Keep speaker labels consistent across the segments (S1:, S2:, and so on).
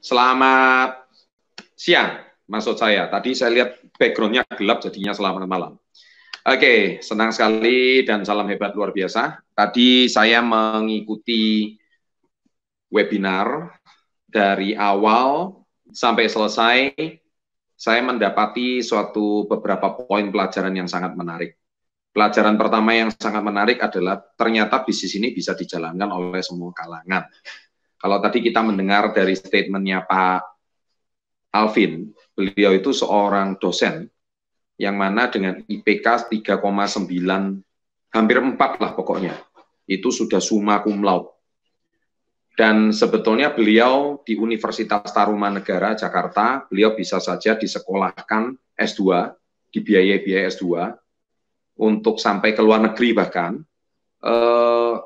S1: Selamat siang, maksud saya. Tadi saya lihat background-nya gelap, jadinya selamat malam. Oke, senang sekali dan salam hebat luar biasa. Tadi saya mengikuti webinar dari awal sampai selesai. Saya mendapati beberapa poin pelajaran yang sangat menarik. Pelajaran pertama yang sangat menarik adalah ternyata bisnis ini bisa dijalankan oleh semua kalangan. Kalau tadi kita mendengar dari statementnya Pak Alvin, beliau itu seorang dosen yang mana dengan IPK 3,9, hampir 4 lah pokoknya, itu sudah summa cum laude. Dan sebetulnya beliau di Universitas Tarumanegara, Jakarta, beliau bisa saja disekolahkan S2, dibiayai S2, untuk sampai ke luar negeri bahkan.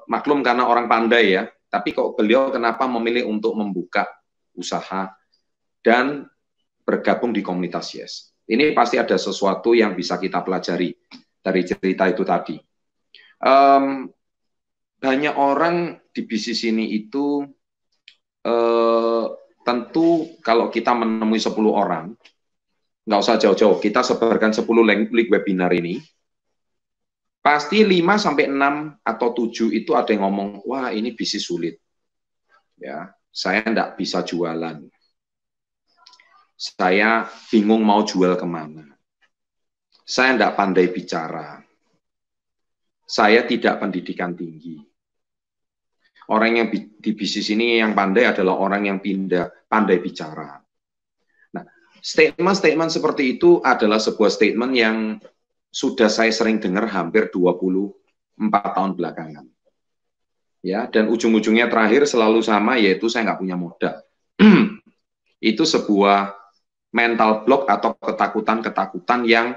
S1: Maklum karena orang pandai ya, tapi kok beliau kenapa memilih untuk membuka usaha dan bergabung di komunitas YES. Ini pasti ada sesuatu yang bisa kita pelajari dari cerita itu tadi. Banyak orang di bisnis ini itu tentu kalau kita menemui 10 orang, nggak usah jauh-jauh, kita sebarkan 10 link webinar ini, pasti 5-6 atau 7 itu ada yang ngomong, wah ini bisnis sulit. Ya, saya nggak bisa jualan. Saya bingung mau jual kemana. Saya nggak pandai bicara. Saya tidak pendidikan tinggi. Orang yang di bisnis ini yang pandai adalah orang yang pandai bicara. Nah, statement-statement seperti itu adalah sebuah statement yang sudah saya sering dengar hampir 24 tahun belakangan. Ya, dan ujung-ujungnya terakhir selalu sama, yaitu saya nggak punya modal. Itu sebuah mental block atau ketakutan-ketakutan yang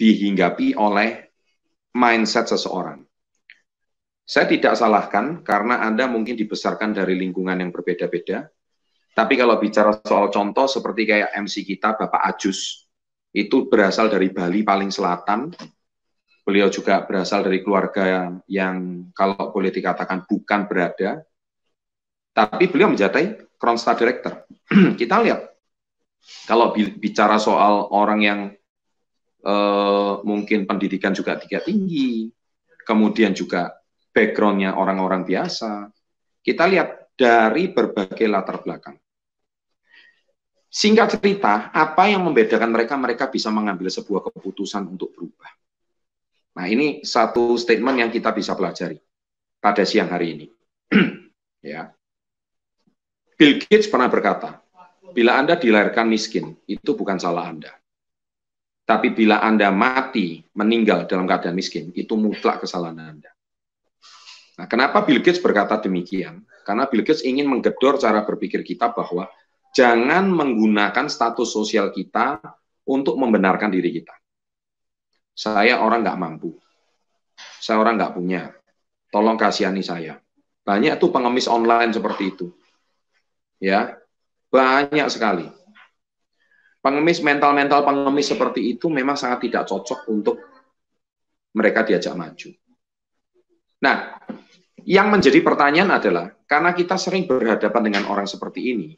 S1: dihinggapi oleh mindset seseorang. Saya tidak salahkan karena Anda mungkin dibesarkan dari lingkungan yang berbeda-beda. Tapi kalau bicara soal contoh seperti kayak MC kita, Bapak Ajus, itu berasal dari Bali paling selatan. Beliau juga berasal dari keluarga yang kalau boleh dikatakan bukan berada. Tapi beliau menjadi Kronstadt Director. Kita lihat, kalau bicara soal orang yang mungkin pendidikan juga tidak tinggi, kemudian juga background-nya orang-orang biasa, kita lihat dari berbagai latar belakang. Singkat cerita, apa yang membedakan mereka? Mereka bisa mengambil sebuah keputusan untuk berubah. Nah, ini satu statement yang kita bisa pelajari pada siang hari ini. Ya. Bill Gates pernah berkata, bila Anda dilahirkan miskin, itu bukan salah Anda. Tapi bila Anda mati, meninggal dalam keadaan miskin, itu mutlak kesalahan Anda. Nah, kenapa Bill Gates berkata demikian? Karena Bill Gates ingin menggedor cara berpikir kita bahwa jangan menggunakan status sosial kita untuk membenarkan diri kita. Saya orang nggak mampu. Saya orang nggak punya. Tolong kasihani saya. Banyak tuh pengemis online seperti itu. Ya, banyak sekali. Pengemis, mental-mental pengemis seperti itu memang sangat tidak cocok untuk mereka diajak maju. Nah, yang menjadi pertanyaan adalah, karena kita sering berhadapan dengan orang seperti ini,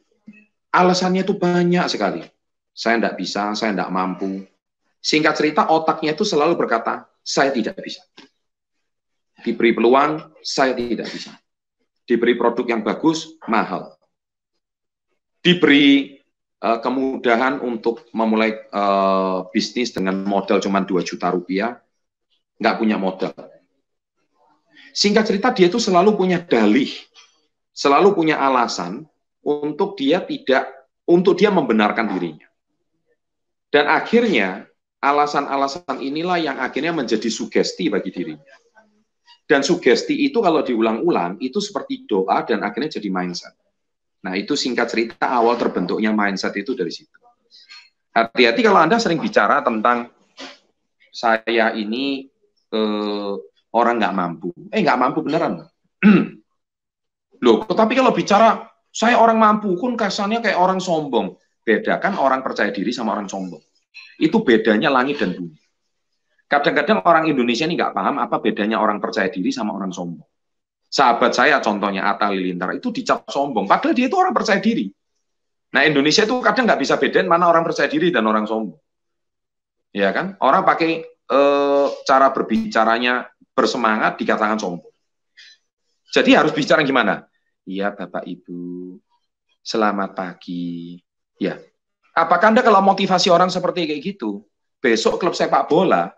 S1: alasannya itu banyak sekali. Saya tidak bisa, saya tidak mampu. Singkat cerita, otaknya itu selalu berkata, saya tidak bisa. Diberi peluang, saya tidak bisa. Diberi produk yang bagus, mahal. Diberi kemudahan untuk memulai bisnis dengan modal cuma 2 juta rupiah, nggak punya modal. Singkat cerita, dia itu selalu punya dalih, selalu punya alasan untuk dia membenarkan dirinya. Dan akhirnya, alasan-alasan inilah yang akhirnya menjadi sugesti bagi dirinya. Dan sugesti itu kalau diulang-ulang, itu seperti doa dan akhirnya jadi mindset. Nah, itu singkat cerita awal terbentuknya mindset itu dari situ. Hati-hati kalau Anda sering bicara tentang saya ini orang nggak mampu. Nggak mampu beneran. Loh, tapi kalau bicara saya orang mampu, kan kesannya kayak orang sombong. Bedakan orang percaya diri sama orang sombong. Itu bedanya langit dan bumi. Kadang-kadang orang Indonesia ini nggak paham apa bedanya orang percaya diri sama orang sombong. Sahabat saya contohnya Atta Halilintar itu dicap sombong, padahal dia itu orang percaya diri. Nah, Indonesia itu kadang nggak bisa bedain mana orang percaya diri dan orang sombong. Ya kan? Orang pakai cara berbicaranya bersemangat dikatakan sombong. Jadi harus bicara gimana? Iya, Bapak Ibu, selamat pagi. Ya, apakah Anda kalau motivasi orang seperti kayak gitu, besok klub sepak bola,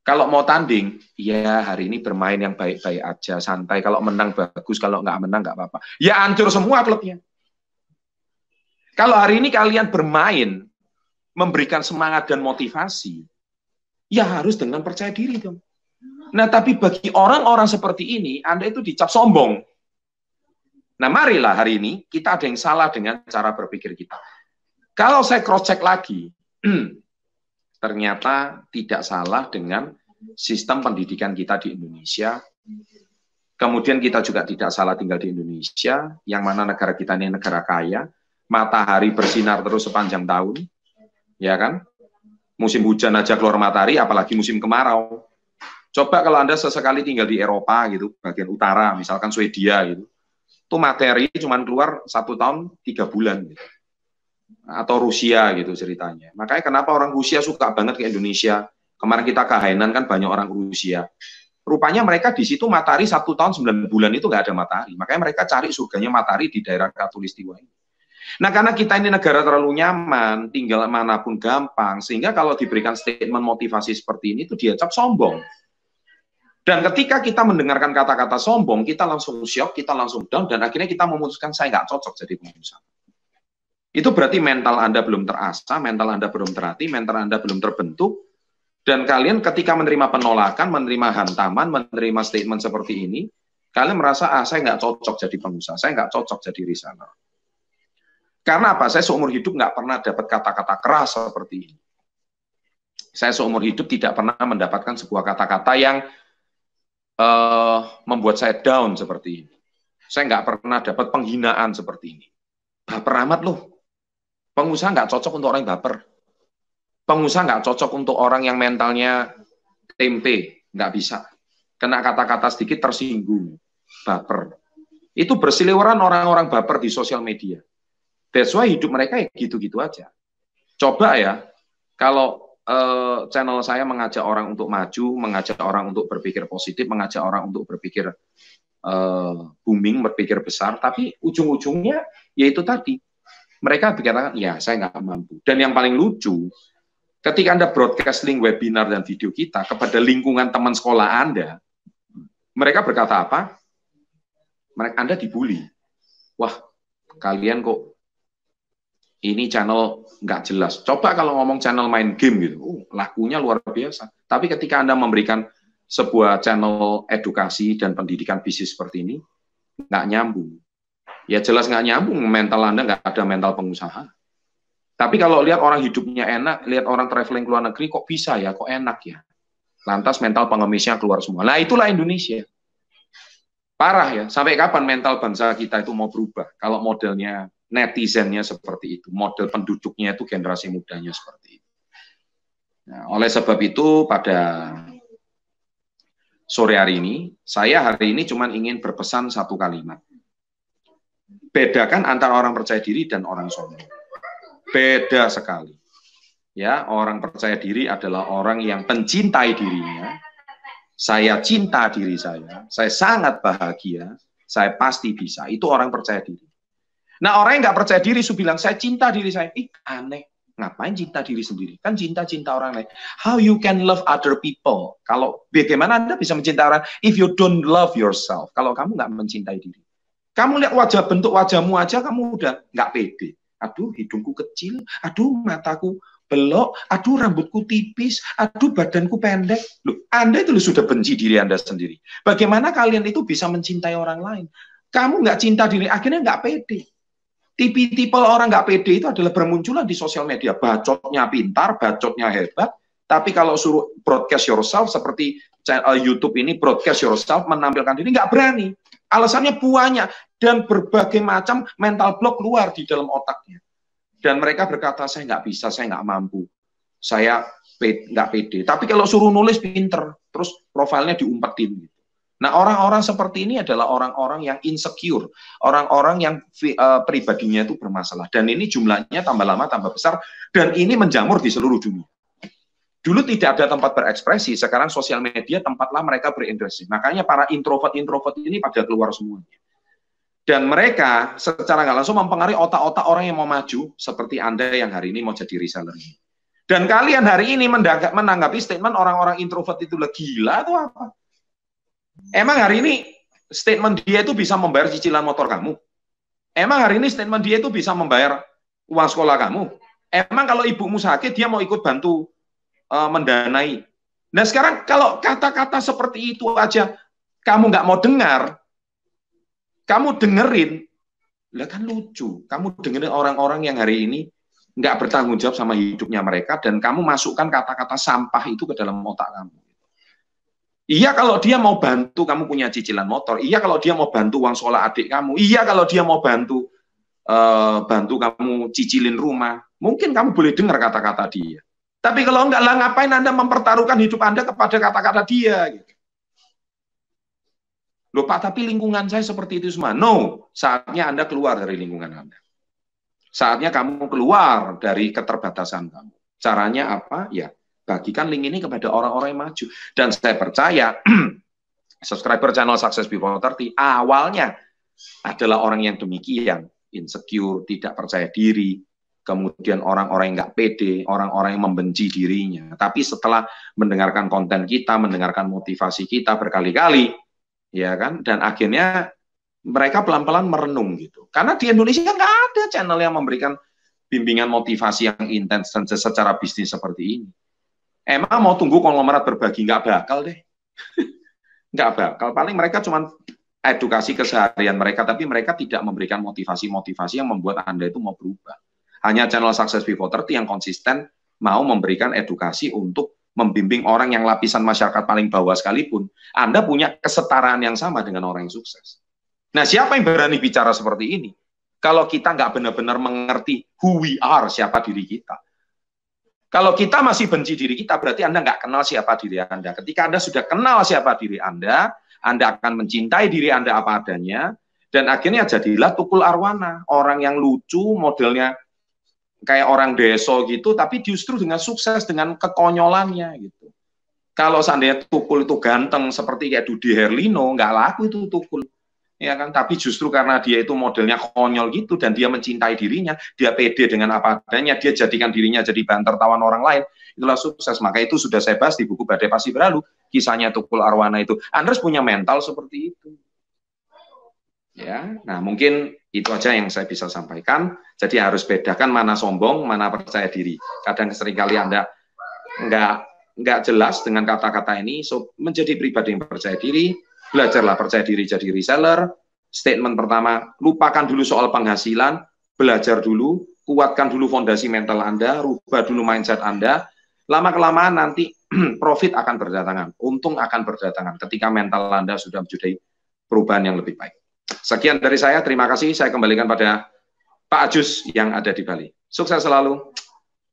S1: kalau mau tanding, ya hari ini bermain yang baik-baik aja, santai. Kalau menang bagus, kalau nggak menang nggak apa-apa. Ya hancur semua klubnya. Kalau hari ini kalian bermain, memberikan semangat dan motivasi, ya harus dengan percaya diri dong. Nah, tapi bagi orang-orang seperti ini, Anda itu dicap sombong. Nah, marilah hari ini kita ada yang salah dengan cara berpikir kita. Kalau saya cross-check lagi, ternyata tidak salah dengan sistem pendidikan kita di Indonesia. Kemudian kita juga tidak salah tinggal di Indonesia, yang mana negara kita ini negara kaya, matahari bersinar terus sepanjang tahun, ya kan? Musim hujan aja keluar matahari, apalagi musim kemarau. Coba kalau Anda sesekali tinggal di Eropa gitu, bagian utara, misalkan Swedia gitu, itu matahari cuma keluar 1 tahun 3 bulan gitu. Atau Rusia gitu ceritanya. Makanya kenapa orang Rusia suka banget ke Indonesia. Kemarin kita ke Hainan kan banyak orang Rusia. Rupanya mereka di situ matahari 1 tahun 9 bulan itu nggak ada matahari. Makanya mereka cari surganya matahari di daerah Khatulistiwa ini. Nah, karena kita ini negara terlalu nyaman, tinggal manapun gampang, sehingga kalau diberikan statement motivasi seperti ini itu diacap sombong. Dan ketika kita mendengarkan kata-kata sombong, kita langsung shock, kita langsung down, dan akhirnya kita memutuskan saya nggak cocok jadi pengusaha. Itu berarti mental Anda belum terasah, mental Anda belum terlatih, mental Anda belum terbentuk, dan kalian ketika menerima penolakan, menerima hantaman, menerima statement seperti ini, kalian merasa, saya nggak cocok jadi pengusaha, saya nggak cocok jadi reseller. Karena apa? Saya seumur hidup nggak pernah dapat kata-kata keras seperti ini. Saya seumur hidup tidak pernah mendapatkan sebuah kata-kata yang membuat saya down seperti ini. Saya nggak pernah dapat penghinaan seperti ini. Baper amat loh. Pengusaha nggak cocok untuk orang yang baper. Pengusaha nggak cocok untuk orang yang mentalnya tempe. Nggak bisa. Kena kata-kata sedikit tersinggung. Baper. Itu berseliweran orang-orang baper di sosial media. That's why hidup mereka ya gitu-gitu aja. Coba ya, kalau channel saya mengajak orang untuk maju, mengajak orang untuk berpikir positif, mengajak orang untuk berpikir booming, berpikir besar, tapi ujung-ujungnya yaitu tadi, mereka berkata, ya saya nggak mampu. Dan yang paling lucu, ketika Anda broadcast link webinar dan video kita kepada lingkungan teman sekolah Anda, mereka berkata apa? Anda dibully. Wah, kalian kok ini channel nggak jelas. Coba kalau ngomong channel main game gitu, lakunya luar biasa. Tapi ketika Anda memberikan sebuah channel edukasi dan pendidikan bisnis seperti ini, nggak nyambung. Ya jelas nggak nyambung, mental Anda nggak ada mental pengusaha. Tapi kalau lihat orang hidupnya enak, lihat orang traveling ke luar negeri, kok bisa ya, kok enak ya. Lantas mental pengemisnya keluar semua. Nah itulah Indonesia. Parah ya, sampai kapan mental bangsa kita itu mau berubah? Kalau modelnya netizennya seperti itu, model penduduknya itu generasi mudanya seperti itu. Nah, oleh sebab itu pada sore hari ini, saya hari ini cuma ingin berpesan satu kalimat. Bedakan antara orang percaya diri dan orang sombong. Beda sekali. Ya, orang percaya diri adalah orang yang mencintai dirinya. Saya cinta diri saya sangat bahagia, saya pasti bisa. Itu orang percaya diri. Nah, orang yang nggak percaya diri, bilang, saya cinta diri saya. Aneh. Ngapain cinta diri sendiri? Kan cinta-cinta orang lain. How you can love other people? Kalau bagaimana Anda bisa mencintai orang if you don't love yourself? Kalau kamu nggak mencintai diri. Kamu lihat bentuk wajahmu aja, kamu udah nggak pede. Aduh, hidungku kecil. Aduh, mataku belok. Aduh, rambutku tipis. Aduh, badanku pendek. Loh, Anda itu sudah benci diri Anda sendiri. Bagaimana kalian itu bisa mencintai orang lain? Kamu nggak cinta diri, akhirnya nggak pede. Tipe-tipe orang nggak pede itu adalah bermunculan di sosial media. Bacotnya pintar, bacotnya hebat, tapi kalau suruh broadcast yourself, seperti YouTube ini broadcast yourself, menampilkan diri, nggak berani. Alasannya banyak, dan berbagai macam mental block keluar di dalam otaknya. Dan mereka berkata, saya nggak bisa, saya nggak mampu, saya nggak pede. Tapi kalau suruh nulis pinter, terus profilnya diumpetin. Nah, orang-orang seperti ini adalah orang-orang yang insecure, orang-orang yang pribadinya itu bermasalah. Dan ini jumlahnya tambah lama tambah besar, dan ini menjamur di seluruh dunia. Dulu tidak ada tempat berekspresi, sekarang sosial media tempatlah mereka berekspresi. Makanya para introvert ini pada keluar semuanya. Dan mereka secara nggak langsung mempengaruhi otak-otak orang yang mau maju, seperti Anda yang hari ini mau jadi reseller. Dan kalian hari ini menanggapi statement orang-orang introvert itu gila atau apa? Emang hari ini statement dia itu bisa membayar cicilan motor kamu? Emang hari ini statement dia itu bisa membayar uang sekolah kamu? Emang kalau ibumu sakit, dia mau ikut bantu mendanai? Nah sekarang kalau kata-kata seperti itu aja kamu nggak mau dengar, kamu dengerin, lah kan lucu. Kamu dengerin orang-orang yang hari ini nggak bertanggung jawab sama hidupnya mereka, dan kamu masukkan kata-kata sampah itu ke dalam otak kamu. Iya kalau dia mau bantu kamu punya cicilan motor, iya kalau dia mau bantu uang sekolah adik kamu, iya kalau dia mau bantu kamu cicilin rumah, mungkin kamu boleh dengar kata-kata dia. Tapi kalau enggak lah, ngapain Anda mempertaruhkan hidup Anda kepada kata-kata dia? Gitu. Loh Pak, tapi lingkungan saya seperti itu semua. No, saatnya Anda keluar dari lingkungan Anda. Saatnya kamu keluar dari keterbatasan kamu. Caranya apa? Ya, bagikan link ini kepada orang-orang yang maju. Dan saya percaya, subscriber channel Success Before 30, awalnya adalah orang yang demikian, insecure, tidak percaya diri, kemudian orang-orang yang nggak pede, orang-orang yang membenci dirinya. Tapi setelah mendengarkan konten kita, mendengarkan motivasi kita berkali-kali, ya kan, dan akhirnya mereka pelan-pelan merenung gitu. Karena di Indonesia nggak ada channel yang memberikan bimbingan motivasi yang intens dan secara bisnis seperti ini. Emang mau tunggu konglomerat berbagi? Nggak bakal deh. Nggak bakal. Paling mereka cuma edukasi keseharian mereka, tapi mereka tidak memberikan motivasi-motivasi yang membuat Anda itu mau berubah. Hanya channel Success Before 30 yang konsisten mau memberikan edukasi untuk membimbing orang yang lapisan masyarakat paling bawah sekalipun. Anda punya kesetaraan yang sama dengan orang yang sukses. Nah, siapa yang berani bicara seperti ini? Kalau kita nggak benar-benar mengerti who we are, siapa diri kita. Kalau kita masih benci diri kita, berarti Anda nggak kenal siapa diri Anda. Ketika Anda sudah kenal siapa diri Anda akan mencintai diri Anda apa adanya, dan akhirnya jadilah tukul arwana, orang yang lucu, modelnya kayak orang deso gitu, tapi justru dengan sukses, dengan kekonyolannya gitu. Kalau seandainya tukul itu ganteng, seperti kayak Dude Herlino, nggak laku itu tukul. Ya kan, tapi justru karena dia itu modelnya konyol gitu dan dia mencintai dirinya, dia pede dengan apa adanya, dia jadikan dirinya jadi bahan tertawan orang lain, itulah sukses. Maka itu sudah saya bahas di buku Badai Pasti Berlalu, kisahnya Tukul Arwana itu. Anda punya mental seperti itu. Ya, nah mungkin itu aja yang saya bisa sampaikan. Jadi harus bedakan mana sombong, mana percaya diri. Kadang seringkali Anda nggak jelas dengan kata-kata ini, so menjadi pribadi yang percaya diri. Belajarlah percaya diri jadi reseller. Statement pertama, lupakan dulu soal penghasilan, belajar dulu, kuatkan dulu fondasi mental Anda, rubah dulu mindset Anda. Lama-kelamaan nanti profit akan berdatangan, untung akan berdatangan ketika mental Anda sudah menjadi perubahan yang lebih baik. Sekian dari saya, terima kasih. Saya kembalikan pada Pak Ajus yang ada di Bali. Sukses selalu,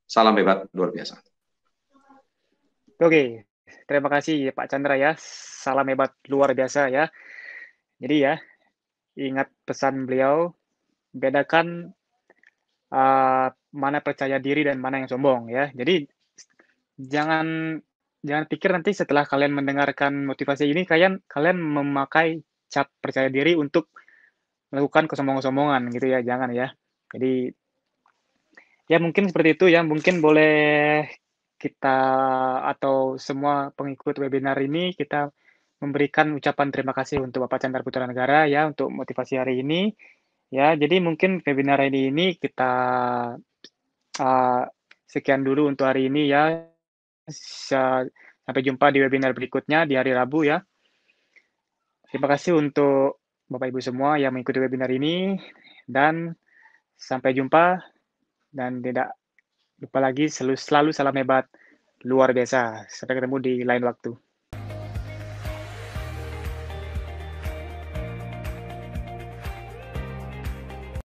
S1: salam hebat luar biasa.
S2: Oke, terima kasih Pak Chandra ya. Salam hebat luar biasa ya. Jadi ya, ingat pesan beliau, bedakan mana percaya diri dan mana yang sombong ya. Jadi jangan pikir nanti setelah kalian mendengarkan motivasi ini kalian memakai cap percaya diri untuk melakukan kesombongan-sombongan gitu ya. Jangan ya. Jadi ya mungkin seperti itu ya. Mungkin boleh kita atau semua pengikut webinar ini kita memberikan ucapan terima kasih untuk Bapak Chandra Putra Negara ya untuk motivasi hari ini. Ya, jadi mungkin webinar ini kita sekian dulu untuk hari ini ya. Sampai jumpa di webinar berikutnya di hari Rabu ya. Terima kasih untuk Bapak Ibu semua yang mengikuti webinar ini dan sampai jumpa dan tidak lupa lagi selalu salam hebat luar biasa. Sampai ketemu di lain waktu.